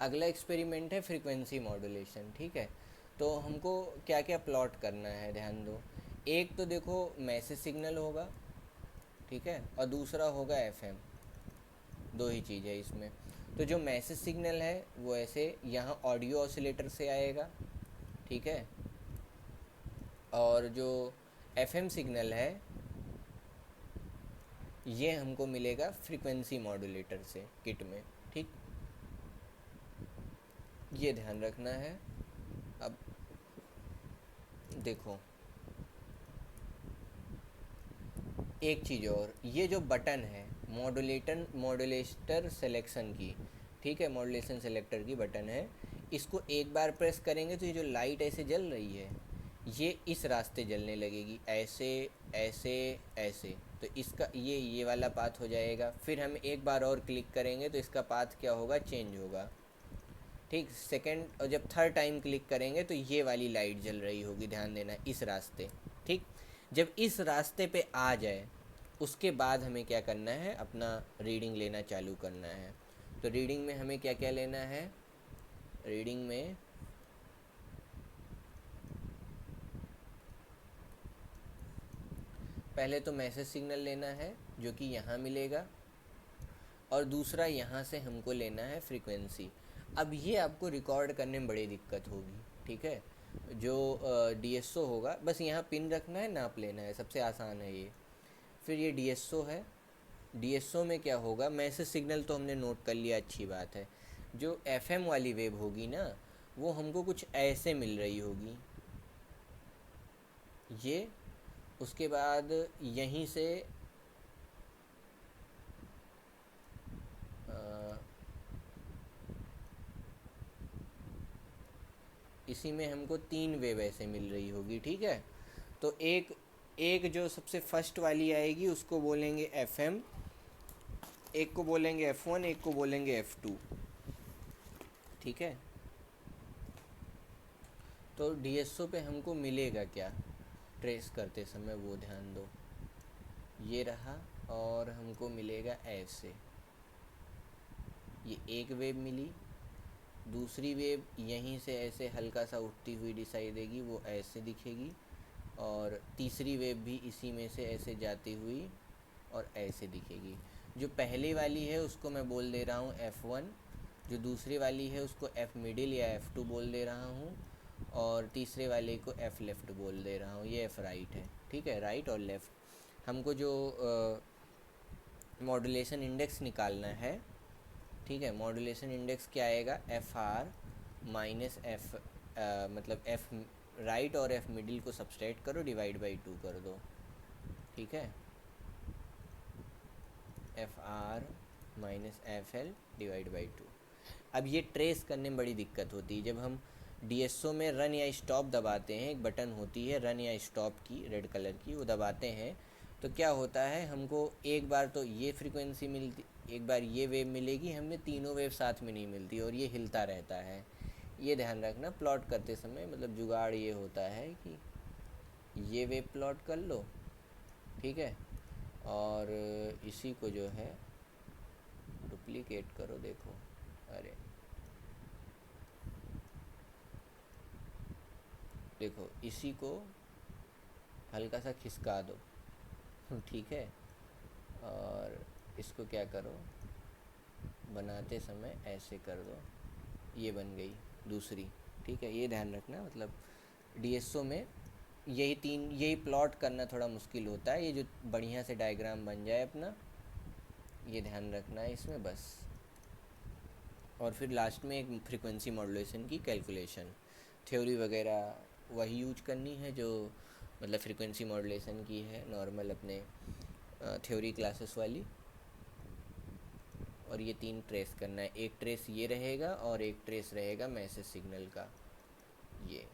अगला एक्सपेरिमेंट है frequency modulation. ठीक है, तो हमको क्या क्या प्लॉट करना है ध्यान दो। एक तो देखो मैसेज सिग्नल होगा, ठीक है, और दूसरा होगा एफएम। दो ही चीज़ है इसमें। तो जो मैसेज सिग्नल है वो ऐसे यहाँ ऑडियो ऑसिलेटर से आएगा, ठीक है, और जो एफएम सिग्नल है ये हमको मिलेगा फ्रीक्वेंसी मॉड्यूलेटर से किट में। ठीक, ये ध्यान रखना है। अब देखो एक चीज़ और, ये जो बटन है मॉड्यूलेटर सेलेक्शन की, ठीक है, मॉड्यूलेशन सेलेक्टर की बटन है, इसको एक बार प्रेस करेंगे तो ये जो लाइट ऐसे जल रही है ये इस रास्ते जलने लगेगी, ऐसे ऐसे ऐसे। तो इसका ये वाला पाथ हो जाएगा। फिर हम एक बार और क्लिक करेंगे तो इसका पाथ क्या होगा, चेंज होगा। ठीक, सेकंड और जब थर्ड टाइम क्लिक करेंगे तो ये वाली लाइट जल रही होगी, ध्यान देना, इस रास्ते। ठीक, जब इस रास्ते पे आ जाए उसके बाद हमें क्या करना है, अपना रीडिंग लेना चालू करना है। तो रीडिंग में हमें क्या क्या लेना है, रीडिंग में पहले तो मैसेज सिग्नल लेना है जो कि यहाँ मिलेगा, और दूसरा यहाँ से हमको लेना है फ्रीक्वेंसी। अब ये आपको रिकॉर्ड करने में बड़ी दिक्कत होगी, ठीक है। जो डीएसओ होगा, बस यहाँ पिन रखना है, नाप लेना है, सबसे आसान है ये। फिर ये डीएसओ है, डीएसओ में क्या होगा, मैसेज सिग्नल तो हमने नोट कर लिया, अच्छी बात है। जो एफएम वाली वेव होगी ना वो हमको कुछ ऐसे मिल रही होगी, ये। उसके बाद यहीं से इसी में हमको 3 वेव ऐसे मिल रही होगी, ठीक है। तो एक एक जो सबसे फर्स्ट वाली आएगी उसको बोलेंगे एफएम, एक को बोलेंगे एफ1, एक को बोलेंगे एफ2, ठीक है। तो डीएसओ पे हमको मिलेगा क्या ट्रेस करते समय, वो ध्यान दो, ये रहा, और हमको मिलेगा ऐसे, ये एक वेव मिली। दूसरी वेव यहीं से ऐसे हल्का सा उठती हुई दिखाई देगी, वो ऐसे दिखेगी। और तीसरी वेव भी इसी में से ऐसे जाती हुई और ऐसे दिखेगी। जो पहली वाली है उसको मैं बोल दे रहा हूँ F1, जो दूसरी वाली है उसको F मिडिल या F2 बोल दे रहा हूँ, और तीसरे वाले को F लेफ़्ट बोल दे रहा हूँ, ये F राइट है, ठीक है, राइट और लेफ़्ट। हमको जो मॉड्यूलेशन इंडेक्स निकालना है, ठीक है, मॉड्यूलेशन इंडेक्स क्या आएगा, एफ आर माइनस एफ, मतलब एफ राइट और एफ मिडिल को सब्सट्रैक्ट करो, डिवाइड बाई 2 कर दो, ठीक है, F R minus F L divide by 2। अब ये ट्रेस करने में बड़ी दिक्कत होती है। जब हम डीएसओ में रन या स्टॉप दबाते हैं, एक बटन होती है रन या स्टॉप की, रेड कलर की, वो दबाते हैं तो क्या होता है, हमको एक बार तो ये फ्रीक्वेंसी मिलती, एक बार ये वेव मिलेगी, हमें तीनों वेव साथ में नहीं मिलती और ये हिलता रहता है। ये ध्यान रखना प्लॉट करते समय, मतलब जुगाड़ ये होता है कि ये वेव प्लॉट कर लो, ठीक है, और इसी को जो है डुप्लीकेट करो, देखो, अरे देखो इसी को हल्का सा खिसका दो, ठीक है, और इसको क्या करो, बनाते समय ऐसे कर दो, ये बन गई दूसरी, ठीक है। ये ध्यान रखना, मतलब डीएसओ में यही प्लॉट करना थोड़ा मुश्किल होता है, ये जो बढ़िया से डायग्राम बन जाए अपना, ये ध्यान रखना है इसमें बस। और फिर लास्ट में एक फ्रीक्वेंसी मॉड्यूलेशन की कैलकुलेशन, थ्योरी वगैरह वही यूज करनी है जो मतलब फ्रीक्वेंसी मॉड्यूलेशन की है नॉर्मल अपने थ्योरी क्लासेस वाली। और ये 3 ट्रेस करना है, एक ट्रेस ये रहेगा और एक ट्रेस रहेगा मैसेज सिग्नल का, ये।